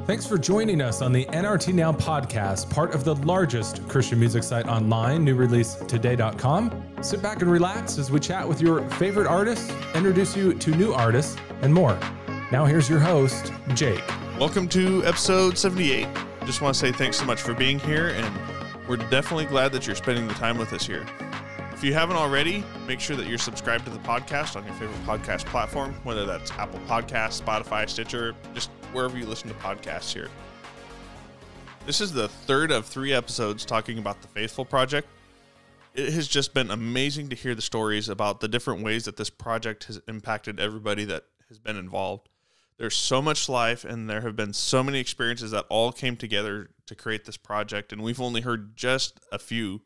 Thanks for joining us on the NRT Now podcast, part of the largest Christian music site online, newreleasetoday.com. Sit back and relax as we chat with your favorite artists, introduce you to new artists, and more. Now here's your host, Jake. Welcome to episode 78. Just want to say thanks so much for being here, and we're definitely glad that you're spending the time with us here. If you haven't already, make sure that you're subscribed to the podcast on your favorite podcast platform, whether that's Apple Podcasts, Spotify, Stitcher, just wherever you listen to podcasts here. This is the third of 3 episodes talking about the Faithful Project. It has just been amazing to hear the stories about the different ways that this project has impacted everybody that has been involved. There's so much life, and there have been so many experiences that all came together to create this project, and we've only heard just a few.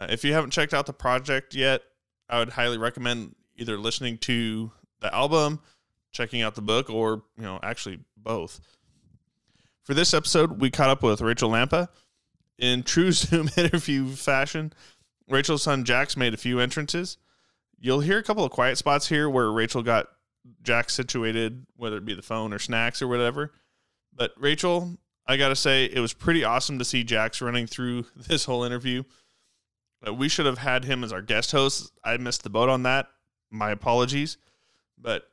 If you haven't checked out the project yet, I would highly recommend either listening to the album, checking out the book, or, actually both. For this episode, we caught up with Rachel Lampa. In true Zoom interview fashion, Rachel's son Jax made a few entrances. You'll hear a couple of quiet spots here where Rachel got Jax situated, whether it be the phone or snacks or whatever. But Rachel, I gotta say, it was pretty awesome to see Jax running through this whole interview. We should have had him as our guest host. I missed the boat on that. My apologies. But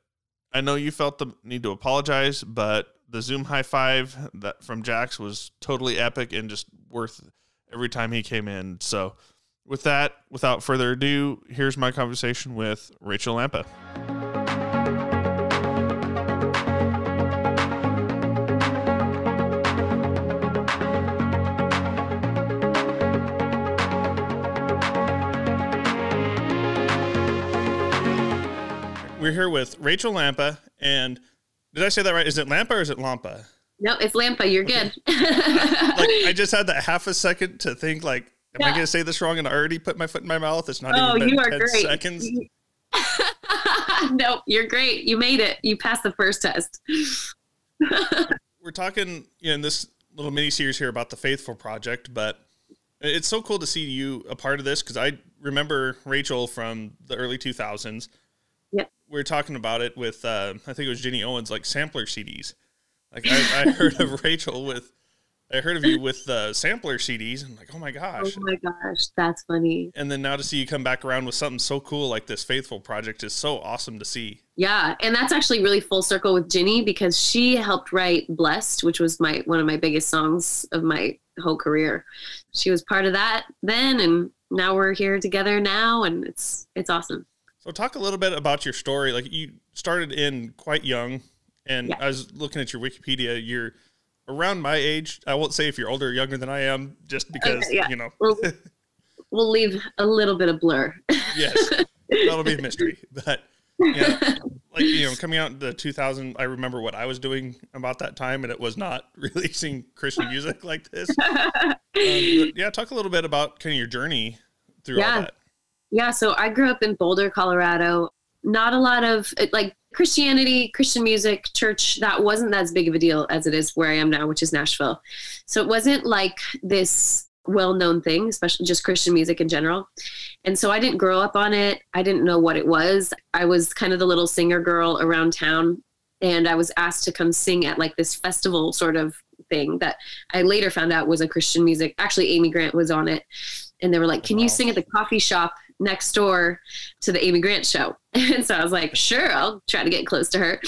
I know you felt the need to apologize, but the Zoom high five that from Jax was totally epic and just worth every time he came in. So with that, without further ado, here's my conversation with Rachel Lampa. We're here with Rachel Lampa, and did I say that right? Is it Lampa or is it Lampa? No, it's Lampa. You're good. I just had that half a second to think, am I going to say this wrong? And I already put my foot in my mouth. It's not even been 10 great. seconds. No, you're great. You made it. You passed the first test. We're talking in this little mini series here about the Faithful Project, but it's so cool to see you a part of this because I remember Rachel from the early 2000s. Yep. We were talking about it with, I think it was Jenny Owens, sampler CDs. I heard of you with sampler CDs, and oh my gosh. Oh my gosh, that's funny. And then now to see you come back around with something so cool like this Faithful Project is so awesome to see. Yeah, and that's actually really full circle with Jenny because she helped write Blessed, which was one of my biggest songs of my whole career. She was part of that then, and now we're here together now, and it's awesome. So talk a little bit about your story. You started in quite young, and I was looking at your Wikipedia. You're around my age. I won't say if you're older or younger than I am, just because, We'll leave a little bit of blur. Yes, that'll be a mystery. But, coming out in the 2000, I remember what I was doing about that time, and it was not releasing Christian music like this. Talk a little bit about kind of your journey through all that. Yeah, so I grew up in Boulder, Colorado. Not a lot of Christianity, Christian music, church, that wasn't as big of a deal as it is where I am now, which is Nashville. So it wasn't this well-known thing, especially just Christian music in general. And so I didn't grow up on it. I didn't know what it was. I was kind of the little singer girl around town. And I was asked to come sing at this festival sort of thing that I later found out was a Christian music. Actually, Amy Grant was on it. And they were like, can you sing at the coffee shop next door to the Amy Grant show? And so I was like, sure, I'll try to get close to her.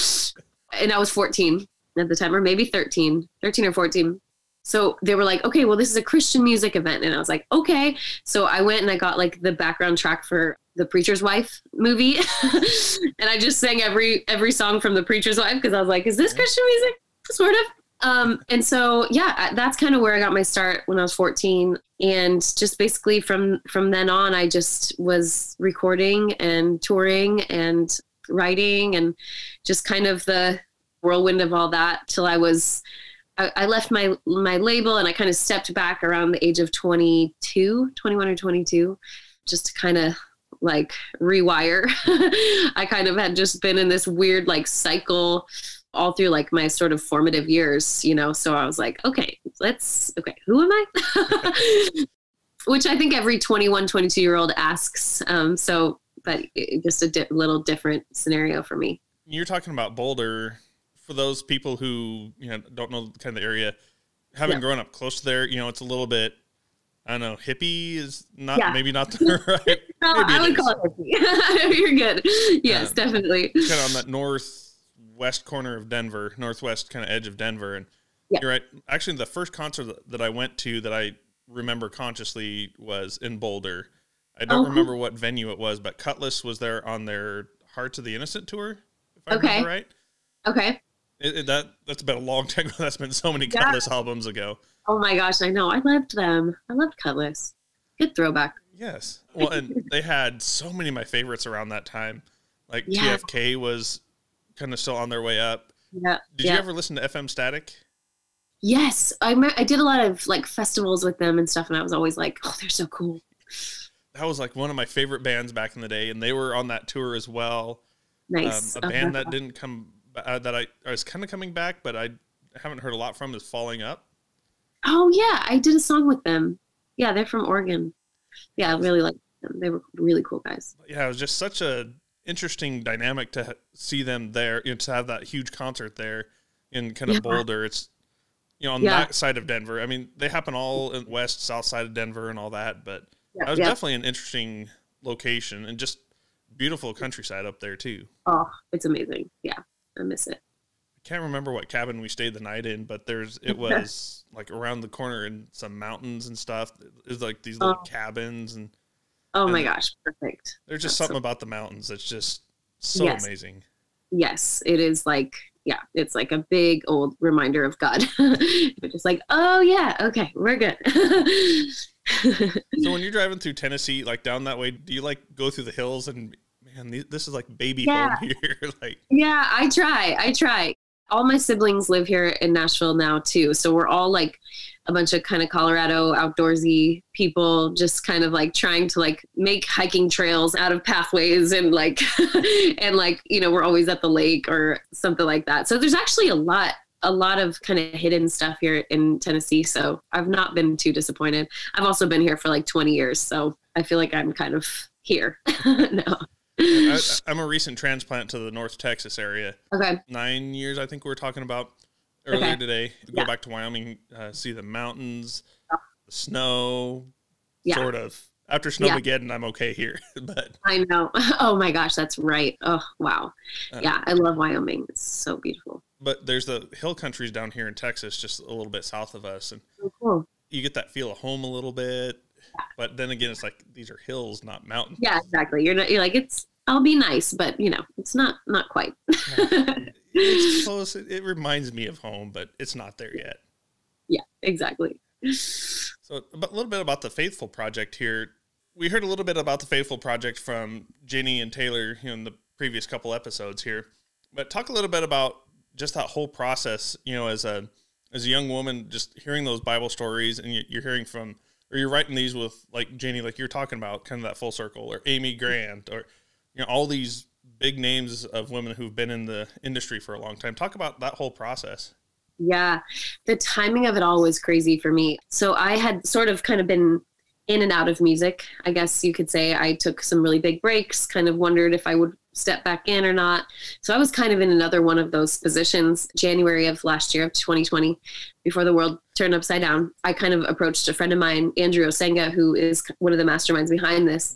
And I was 14 at the time, or maybe 13 or 14. So they were like, okay, well, this is a Christian music event. And I was like, okay. So I went and I got the background track for the Preacher's Wife movie. And I just sang every song from the Preacher's Wife because I was like, is this Christian music? Sort of. And so, that's kind of where I got my start when I was 14. And just basically from then on, I just was recording and touring and writing and just kind of the whirlwind of all that till I left my label and I kind of stepped back around the age of 21 or 22, just to kind of rewire. I kind of had just been in this weird cycle all through my sort of formative years, so I was like, okay, who am I? which I think every 21, 22-year-old asks. But just a little different scenario for me. You're talking about Boulder. For those people who don't know kind of the area, having grown up close to there, it's a little bit, I don't know, hippie is not maybe not the right. No, I would call it hippie. You're good. Yes, definitely. Kind of on that northwest corner of Denver, northwest kind of edge of Denver, and you're right. Actually, the first concert that I went to that I remember consciously was in Boulder. I don't remember what venue it was, but Cutlass was there on their Hearts of the Innocent tour, if I remember right. Okay. That's been a long time ago. That's been so many Cutlass albums ago. Oh my gosh, I know. I loved them. I loved Cutlass. Good throwback. Yes. Well, and they had so many of my favorites around that time. Like TFK was kind of still on their way up. Yeah. Did you ever listen to FM Static? Yes. I did a lot of like festivals with them and stuff, and I was always like, oh, they're so cool. That was like one of my favorite bands back in the day, and they were on that tour as well. Nice. A band that didn't come, that I was kind of coming back, but I haven't heard a lot from is Falling Up. Oh yeah, I did a song with them. Yeah, they're from Oregon. Yeah, I really liked them. They were really cool guys. Yeah, it was just such a interesting dynamic to see them there, to have that huge concert there in kind of Boulder. It's on that side of Denver. I mean, they happen all in west, south side of Denver and all that, but that was definitely an interesting location and just beautiful countryside up there too. Oh, it's amazing. Yeah, I miss it. I can't remember what cabin we stayed the night in, but it was like around the corner in some mountains and stuff. It was like these little cabins and my gosh, perfect. There's just something about the mountains that's just so amazing. Yes, it is like, it's like a big old reminder of God. You're just like, oh yeah, okay, we're good. So when you're driving through Tennessee, like down that way, do you like go through the hills and man, this is like baby home here? Like, yeah, I try. All my siblings live here in Nashville now too. So we're all like a bunch of kind of Colorado outdoorsy people, just kind of like trying to like make hiking trails out of pathways and like, we're always at the lake or something like that. So there's actually a lot of kind of hidden stuff here in Tennessee. So I've not been too disappointed. I've also been here for like 20 years. So I feel like I'm kind of here now. I'm a recent transplant to the North Texas area. Okay. 9 years, I think we were talking about earlier today. Go back to Wyoming, see the mountains, the snow, sort of. After Snowmageddon, I'm okay here. But I know. Oh my gosh, that's right. Oh, wow. I love Wyoming. It's so beautiful. But there's the hill countries down here in Texas, just a little bit south of us. And cool. You get that feel of home a little bit. But then again, it's like these are hills, not mountains. Yeah, exactly. You're like, I'll be nice, but it's not quite. It's close. It reminds me of home, but it's not there yet. Yeah, exactly. So a little bit about the Faithful Project here. We heard a little bit about the Faithful Project from Jenny and Taylor in the previous couple episodes here. But talk a little bit about just that whole process, as a young woman, just hearing those Bible stories, and you're hearing from, or you're writing these with like Jenny, like you're talking about, kind of that full circle, or Amy Grant, or all these big names of women who've been in the industry for a long time. Talk about that whole process. Yeah, the timing of it all was crazy for me. So I had sort of kind of been in and out of music, I guess you could say. I took some really big breaks, kind of wondered if I would step back in or not. So I was kind of in another one of those positions. January of last year, of 2020, before the world turned upside down, I kind of approached a friend of mine, Andrew Osenga, who is one of the masterminds behind this.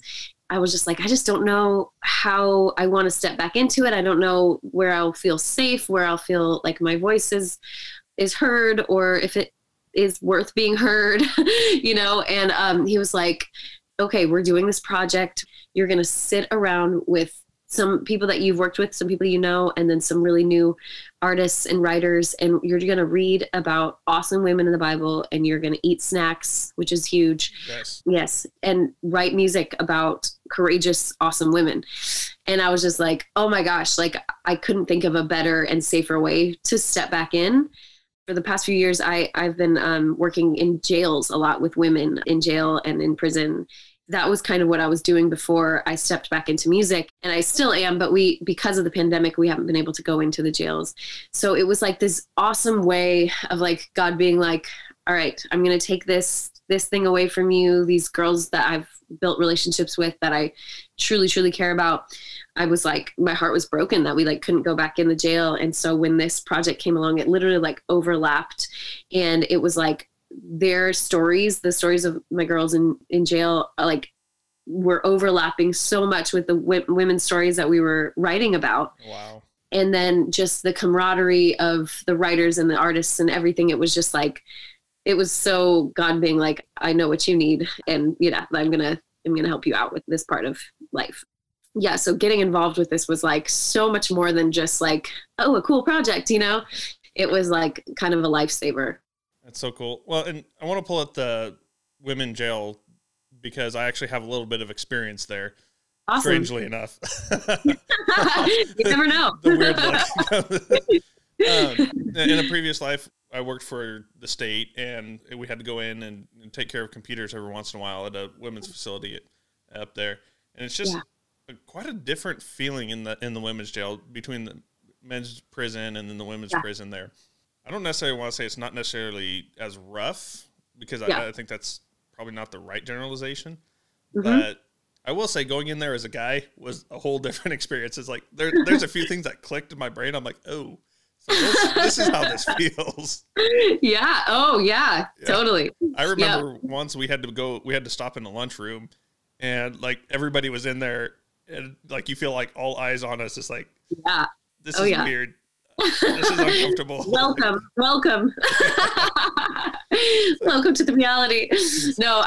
I was just like, I just don't know how I want to step back into it. I don't know where I'll feel safe, where I'll feel like my voice is heard, or if it is worth being heard, and he was like, okay, we're doing this project. You're going to sit around with some people that you've worked with, some people and then some really new artists and writers, and you're going to read about awesome women in the Bible, and you're going to eat snacks, which is huge. Yes, and write music about courageous, awesome women. And I was just like, oh my gosh, like I couldn't think of a better and safer way to step back in. For the past few years, I've been working in jails a lot with women in jail and in prison. That was kind of what I was doing before I stepped back into music, and I still am, but because of the pandemic, we haven't been able to go into the jails. So it was like this awesome way of like God being like, all right, I'm going to take this this thing away from you, these girls that I've built relationships with that I truly, truly care about. I was like, my heart was broken that we like couldn't go back in the jail. And so when this project came along, it literally like overlapped, and it was like their stories, the stories of my girls in jail, like were overlapping so much with the women's stories that we were writing about. Wow. And then just the camaraderie of the writers and the artists and everything. It was just like, it was so God being like, I know what you need. And I'm going to help you out with this part of life. Yeah. So getting involved with this was like so much more than just like, oh, a cool project, it was like kind of a lifesaver. That's so cool. Well, and I want to pull up the women jail because I actually have a little bit of experience there. Awesome. Strangely enough. You never know. The weird look. In a previous life, I worked for the state, and we had to go in and take care of computers every once in a while at a women's facility up there. And it's just quite a different feeling in the women's jail between the men's prison and then the women's prison there. I don't necessarily want to say it's not necessarily as rough, because I think that's probably not the right generalization. Mm-hmm. But I will say going in there as a guy was a whole different experience. It's like there's a few things that clicked in my brain. I'm like, oh, so this is how this feels. Yeah. Oh, yeah. Totally. I remember once we had to stop in the lunchroom, and like everybody was in there, and like you feel like all eyes on us. It's like, this is weird. This is uncomfortable. Welcome. Welcome to the reality. No,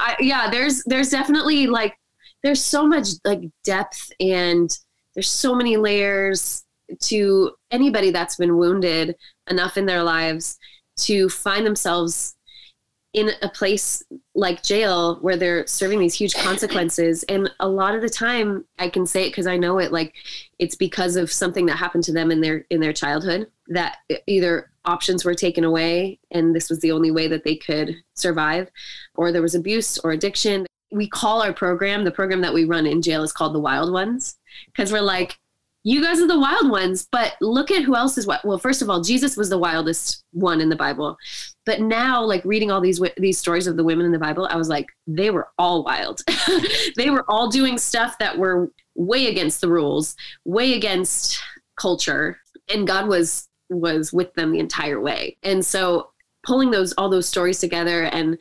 there's definitely like, there's so much like depth, and there's so many layers to anybody that's been wounded enough in their lives to find themselves in a place like jail where they're serving these huge consequences. And a lot of the time, I can say it because I know it, like it's because of something that happened to them in their childhood, that either options were taken away and this was the only way that they could survive, or there was abuse or addiction. We call our program, the program that we run in jail is called the Wild Ones, because we're like, you guys are the wild ones, but look at who else is what. Well, first of all, Jesus was the wildest one in the Bible. But now, like reading all these stories of the women in the Bible, I was like, they were all wild. They were all doing stuff that were way against the rules, way against culture. And God was with them the entire way. And so pulling all those stories together and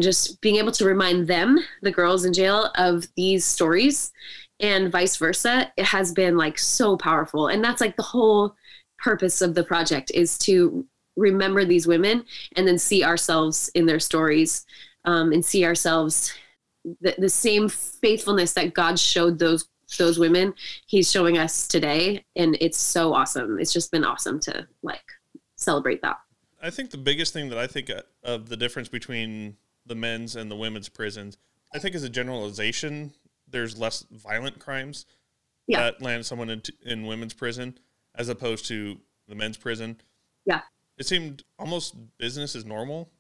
just being able to remind them, the girls in jail, of these stories, and vice versa, it has been like so powerful. And that's like the whole purpose of the project, is to remember these women and then see ourselves in their stories, and see ourselves the same faithfulness that God showed those women, he's showing us today. And it's so awesome. It's just been awesome to like celebrate that. I think the biggest thing that I think of the difference between the men's and the women's prisons, I think as a generalization, there's less violent crimes that land someone in women's prison as opposed to the men's prison. Yeah. It seemed almost business as normal.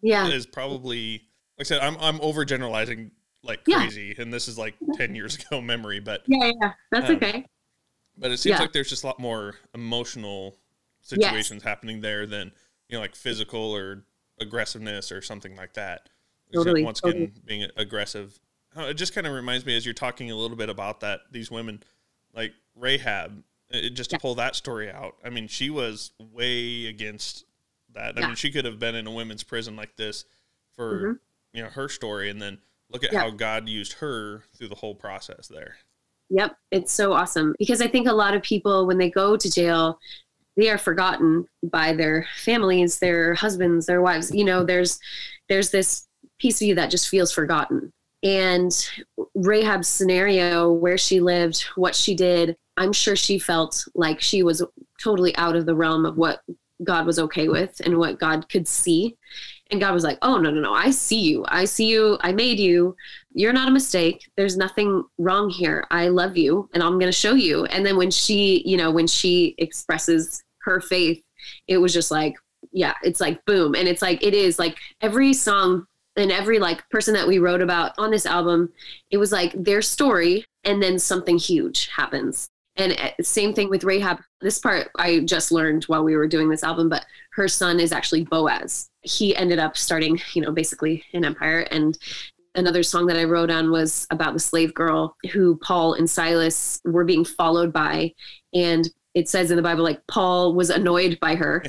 Yeah. Is probably, like I said, I'm overgeneralizing like crazy, and this is like 10 years ago memory, but that's okay. But it seems like there's just a lot more emotional situations happening there than, like physical or aggressiveness or something like that. Totally. Once again, being aggressive. It just kind of reminds me, as you're talking a little bit about that, these women, like Rahab, just to pull that story out. I mean, she was way against that. I mean, she could have been in a women's prison like this for, her story. And then look at how God used her through the whole process there. Yep. It's so awesome, because I think a lot of people, when they go to jail, they are forgotten by their families, their husbands, their wives. There's this piece of you that just feels forgotten. And Rahab's scenario, where she lived, what she did, I'm sure she felt like she was totally out of the realm of what God was okay with and what God could see. And God was like, oh, no, I see you. I made you. You're not a mistake. There's nothing wrong here. I love you, and I'm going to show you. And then when she expresses her faith, it was just like, it's like, boom. And it's like, it is like every song and every like person that we wrote about on this album, it was like their story, and then something huge happens. And same thing with Rahab. This part I just learned while we were doing this album, but her son is actually Boaz. He ended up starting, basically an empire. And another song that I wrote on was about the slave girl who Paul and Silas were being followed by. And it says in the Bible, like Paul was annoyed by her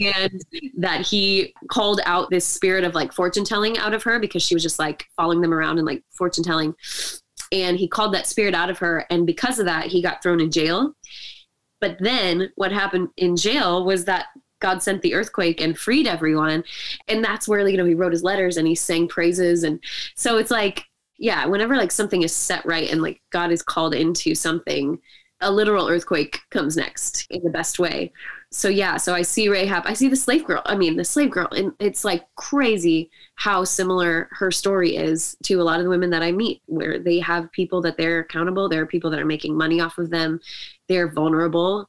and that he called out this spirit of like fortune telling out of her because she was just like following them around and like fortune telling. And he called that spirit out of her. And because of that, he got thrown in jail. But then what happened in jail was that God sent the earthquake and freed everyone. And that's where, he wrote his letters and he sang praises. And so it's like, yeah, whenever like something is set right and like God is called into something, a literal earthquake comes next in the best way. So yeah, so I see Rahab, I see the slave girl, and it's like crazy how similar her story is to a lot of the women that I meet, where they have people that they're accountable. There are people that are making money off of them. They're vulnerable.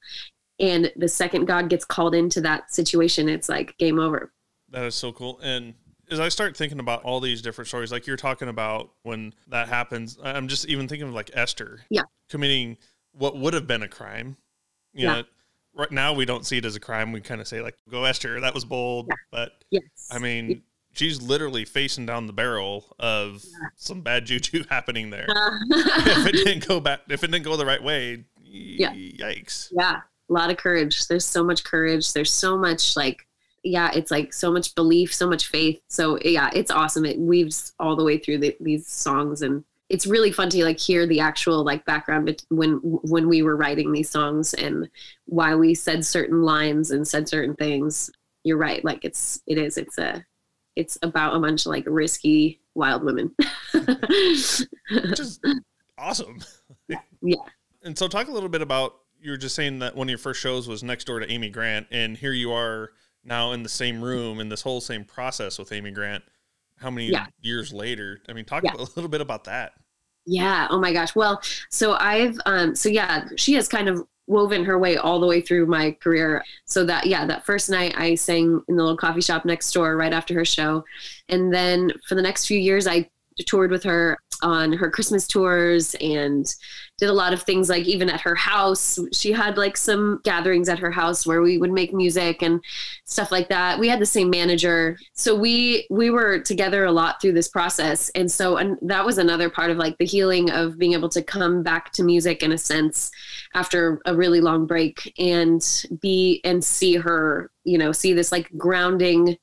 And the second God gets called into that situation, it's like game over. That is so cool. And as I start thinking about all these different stories, like you're talking about when that happens, I'm just even thinking of like Esther committing what would have been a crime. You know, right now we don't see it as a crime. We kind of say like, go Esther, that was bold. Yeah. But I mean, she's literally facing down the barrel of some bad juju happening there. If it didn't go the right way, yikes. Yeah. A lot of courage. There's so much courage. There's so much it's like so much belief, so much faith. So yeah, it's awesome. It weaves all the way through these songs, and it's really fun to like hear the actual like background when we were writing these songs and why we said certain lines and said certain things. You're right. Like it's about a bunch of like risky, wild women. Which is awesome. Yeah. And so talk a little bit about, you were just saying that one of your first shows was next door to Amy Grant, and here you are now in the same room in this whole same process with Amy Grant. How many years later? I mean, talk a little bit about that. Yeah. Oh my gosh. Well, so she has kind of woven her way all the way through my career. So that first night I sang in the little coffee shop next door right after her show. And then for the next few years, I toured with her on her Christmas tours and did a lot of things, like even at her house. She had like some gatherings at her house where we would make music and stuff like that. We had the same manager. So we were together a lot through this process. And that was another part of like the healing of being able to come back to music in a sense after a really long break and see her, see this like grounding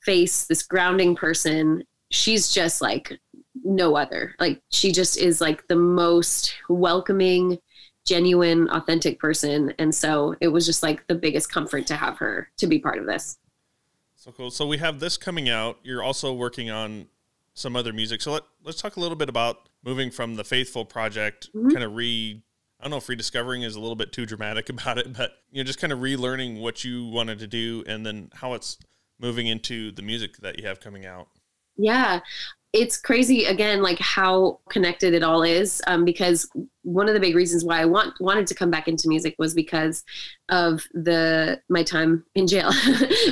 face, this grounding person. She's just like no other. Like she just is like the most welcoming, genuine, authentic person. And so it was just like the biggest comfort to have her to be part of this. So cool. So we have this coming out. You're also working on some other music. So let's talk a little bit about moving from the Faithful project, kind of I don't know if rediscovering is a little bit too dramatic about it, but just kind of relearning what you wanted to do and then how it's moving into the music that you have coming out. Yeah. It's crazy, again, like how connected it all is, because one of the big reasons why I wanted to come back into music was because of my time in jail,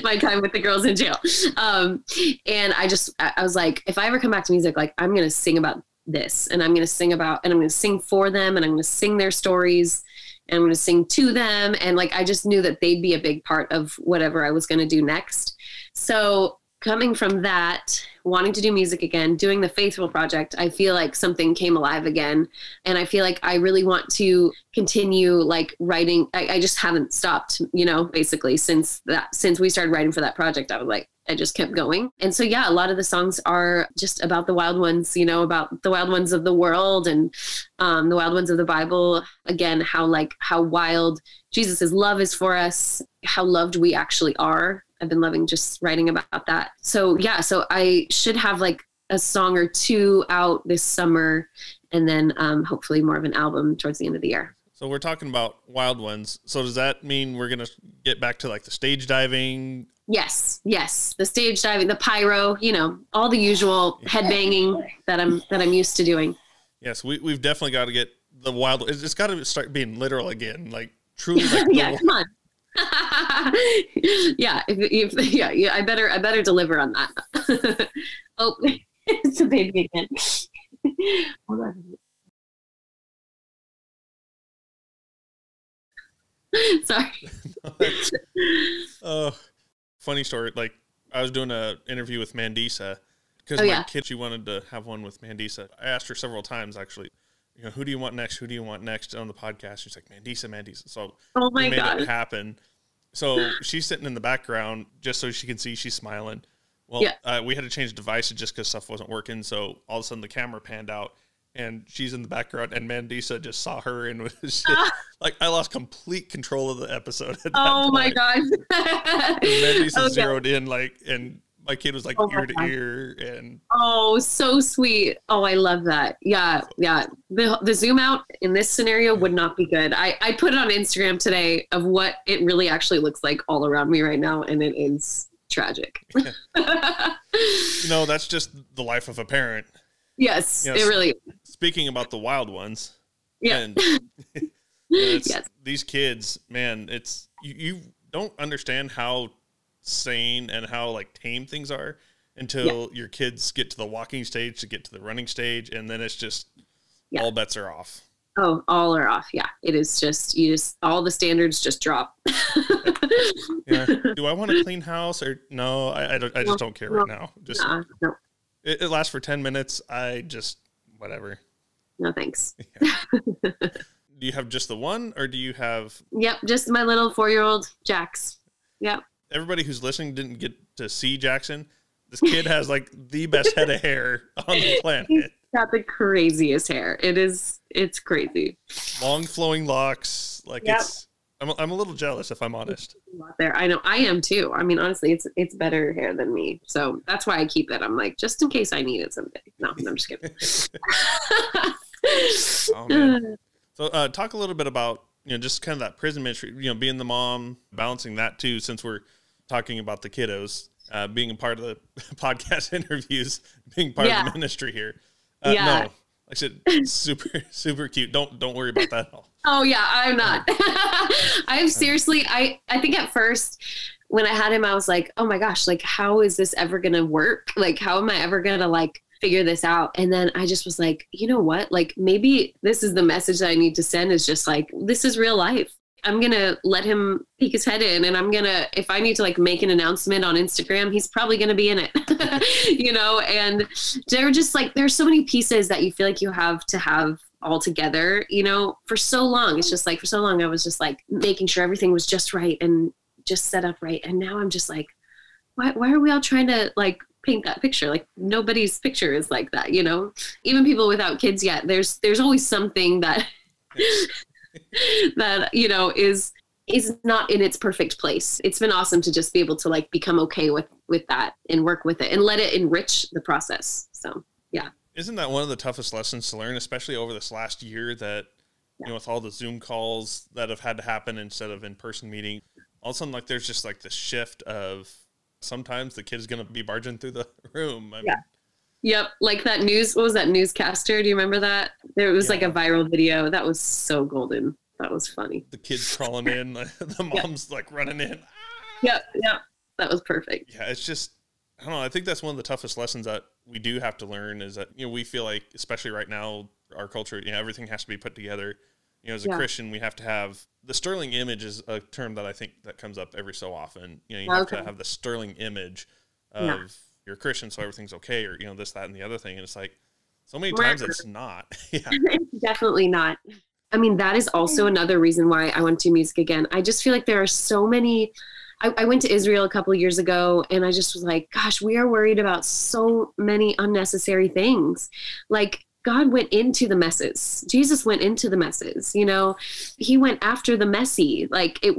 my time with the girls in jail. And I was like, if I ever come back to music, like I'm going to sing about this, and I'm going to sing for them, and I'm going to sing their stories, and I'm going to sing to them. And like, I just knew that they'd be a big part of whatever I was going to do next. So coming from that, wanting to do music again, doing the Faithful project, I feel like something came alive again. And I feel like I really want to continue like writing. I just haven't stopped, basically since we started writing for that project. I was like, I just kept going. And so, yeah, a lot of the songs are just about the wild ones, about the wild ones of the world and the wild ones of the Bible. Again, how wild Jesus's love is for us, how loved we actually are. I've been loving just writing about that. So yeah, so I should have like a song or two out this summer, and then hopefully more of an album towards the end of the year. So we're talking about wild ones. So does that mean we're going to get back to like the stage diving? Yes. The stage diving, the pyro, all the usual headbanging that I'm used to doing. Yes, we've definitely got to get the wild. It's got to start being literal again, like truly. Like yeah, come on. Yeah, I better deliver on that. Oh, it's a baby again. Hold on. Sorry. Oh, funny story. Like, I was doing an interview with Mandisa because my kid, she wanted to have one with Mandisa. I asked her several times, actually, who do you want next? Who do you want next on the podcast? She's like, Mandisa. So we made it happen. So she's sitting in the background just so she can see she's smiling. Well, we had to change devices just because stuff wasn't working. So all of a sudden the camera panned out and she's in the background and Mandisa just saw her and was just, like, I lost complete control of the episode at that point. My God. Mandisa zeroed in, like, and my kid was like ear to ear and so sweet. I love that. Yeah. The zoom out in this scenario would not be good. I put it on Instagram today of what it really actually looks like all around me right now, and it is tragic. That's just the life of a parent. Yes, it really is. Speaking about the wild ones. Yeah. And these kids, man, it's you don't understand how sane and how like tame things are until your kids get to the walking stage, to get to the running stage, and then it's just all bets are off. All are off. Yeah, it is just all the standards just drop. Do I want a clean house or no? I just don't care right now. Just no. It lasts for 10 minutes. I just whatever. No thanks. Do you have just the one, or do you have? Yep, just my little 4-year-old Jax. Yep. Everybody who's listening didn't get to see Jackson. This kid has like the best head of hair on the planet. He's got the craziest hair. It's crazy. Long flowing locks. Like I'm a little jealous, if I'm honest. There, I know. I am too. I mean, honestly, it's better hair than me. So that's why I keep it. I'm like, just in case I need it someday. No, I'm just kidding. Oh, man. So talk a little bit about, just kind of that prison ministry, being the mom, balancing that too, since we're talking about the kiddos, being a part of the podcast interviews, being part of the ministry here. No, like I said, super, super cute. Don't worry about that at all. Oh yeah, I'm not. I'm seriously, I think at first when I had him, I was like, oh my gosh, like, how is this ever going to work? Like, how am I ever going to like figure this out? And then I just was like, you know what? Like, maybe this is the message that I need to send, is just like, this is real life. I'm going to let him peek his head in, and I'm going to, if I need to like make an announcement on Instagram, he's probably going to be in it, and they're just like, there's so many pieces that you feel like you have to have all together, for so long. It's just like, for so long, I was just like making sure everything was just right and just set up right. And now I'm just like, why are we all trying to like paint that picture? Like, nobody's picture is like that, even people without kids yet, there's always something that that is not in its perfect place. It's been awesome to just be able to like become okay with that and work with it and let it enrich the process. So yeah. Isn't that one of the toughest lessons to learn, especially over this last year, that with all the Zoom calls that have had to happen instead of in-person meeting, all of a sudden, like, there's just like this shift of sometimes the kid's going to be barging through the room. I mean, Yep. Like that what was that newscaster? Do you remember that? There was like a viral video. That was so golden. That was funny. The kids crawling in, the mom's like running in. Yep. That was perfect. Yeah. It's just, I don't know. I think that's one of the toughest lessons that we do have to learn, is that, we feel like, especially right now, our culture, everything has to be put together. As a Christian, we have to have the sterling image is a term that I think that comes up every so often. You have to have the sterling image of you're a Christian, so everything's okay, or, this, that, and the other thing. And it's like, so many times it's not. It's definitely not. I mean, that is also another reason why I want to do music again. I just feel like there are so many. I went to Israel a couple of years ago, and I just was like, gosh, we are worried about so many unnecessary things. Like, God went into the messes. Jesus went into the messes. He went after the messy. Like, it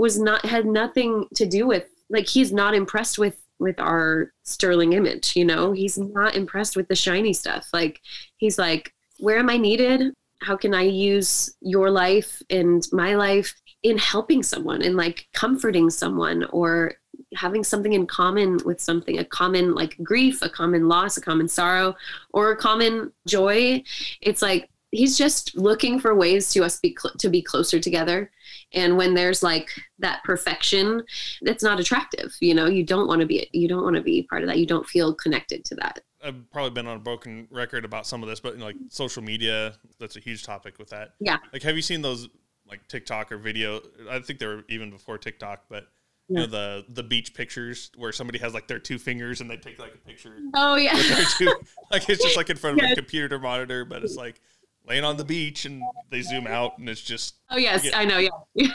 had nothing to do with, like, he's not impressed with our sterling image. He's not impressed with the shiny stuff. Like, he's like, where am I needed? How can I use your life and my life in helping someone and like comforting someone, or having something in common with something, a common like grief, a common loss, a common sorrow, or a common joy. It's like, he's just looking for ways to us to be closer together. And when there's like that perfection, that's not attractive. You don't want to be part of that. You don't feel connected to that. I've probably been on a broken record about some of this, but like social media, that's a huge topic with that. Yeah. Like, have you seen those like TikTok or video. I think they were even before TikTok, but you know, the beach pictures where somebody has like their two fingers and they take like a picture. Oh yeah. With their two, like it's just like in front of a computer monitor, but it's like laying on the beach and they zoom out and it's just. Oh yes, I know. Yeah.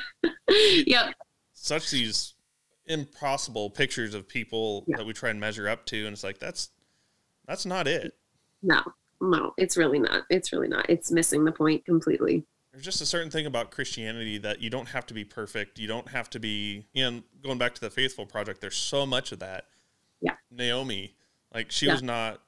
Yep. Such these impossible pictures of people that we try and measure up to, and it's like that's not it. No, it's really not. It's really not. It's missing the point completely. There's just a certain thing about Christianity that you don't have to be perfect. You don't have to be, you know, going back to the Faithful Project, there's so much of that. Yeah. Naomi, like she was not,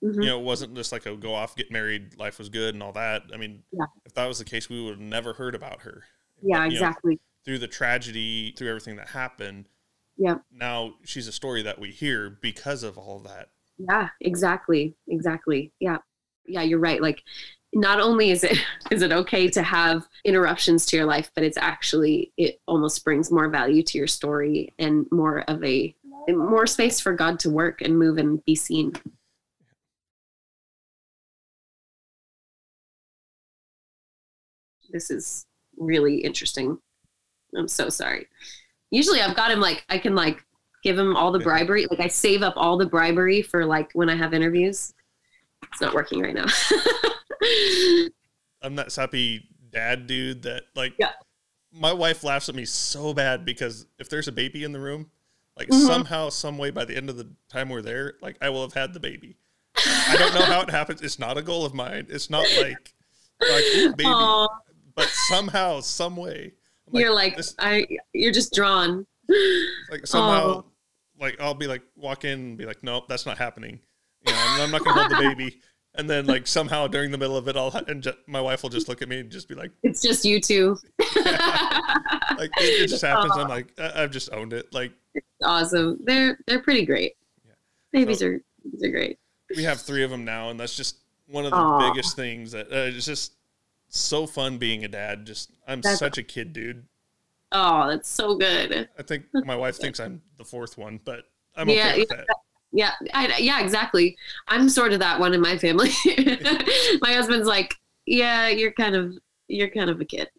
you know, it wasn't just like a go off, get married, life was good and all that. I mean, if that was the case, we would have never heard about her. Yeah, but, exactly. Know, through the tragedy, through everything that happened. Yeah. Now she's a story that we hear because of all of that. Yeah, exactly. Exactly. Yeah. Yeah, you're right. Like, not only is it okay to have interruptions to your life, but it almost brings more value to your story and more space for God to work and move and be seen. This is really interesting. I'm so sorry. Usually I've got him like, I can like give him all the bribery. Like I save up all the bribery for like when I have interviews. It's not working right now. I'm that sappy dad dude that like, my wife laughs at me so bad because if there's a baby in the room, like somehow, some way by the end of the time we're there, like I will have had the baby. I don't know how it happens. It's not a goal of mine. It's not like ooh, baby, but somehow, some way. You're like, you're just drawn. Like somehow, like I'll be like, walk in and be like, nope, that's not happening. You know, I'm not going to hold the baby. And then like somehow during the middle of it, my wife will just look at me and just be like, it's just you two. Like it just happens. I'm like, I've just owned it. Like, it's awesome. They're pretty great. Yeah. Babies are great. We have 3 of them now. And that's just one of the biggest things that it's just so fun being a dad. I'm such a kid dude. Oh, that's so good. I think my wife thinks I'm the 4th one, but I'm okay with that. Yeah. Yeah, exactly. I'm sort of that one in my family. My husband's like, yeah, you're kind of a kid.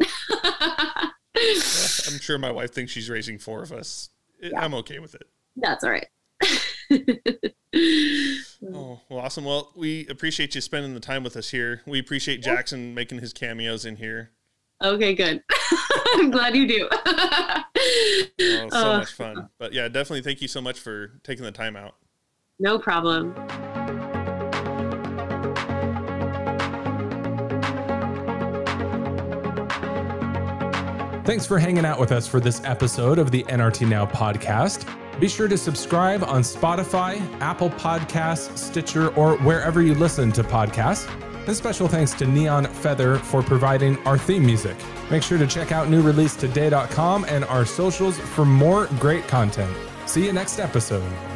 I'm sure my wife thinks she's raising 4 of us. I'm okay with it. That's all right. Oh, well, awesome. Well, we appreciate you spending the time with us here. We appreciate Jackson making his cameos in here. Okay, good. I'm glad you do. So much fun. But yeah, definitely thank you so much for taking the time out. No problem. Thanks for hanging out with us for this episode of the NRT Now podcast. Be sure to subscribe on Spotify, Apple Podcasts, Stitcher, or wherever you listen to podcasts. And special thanks to Neon Feather for providing our theme music. Make sure to check out newreleasetoday.com and our socials for more great content. See you next episode.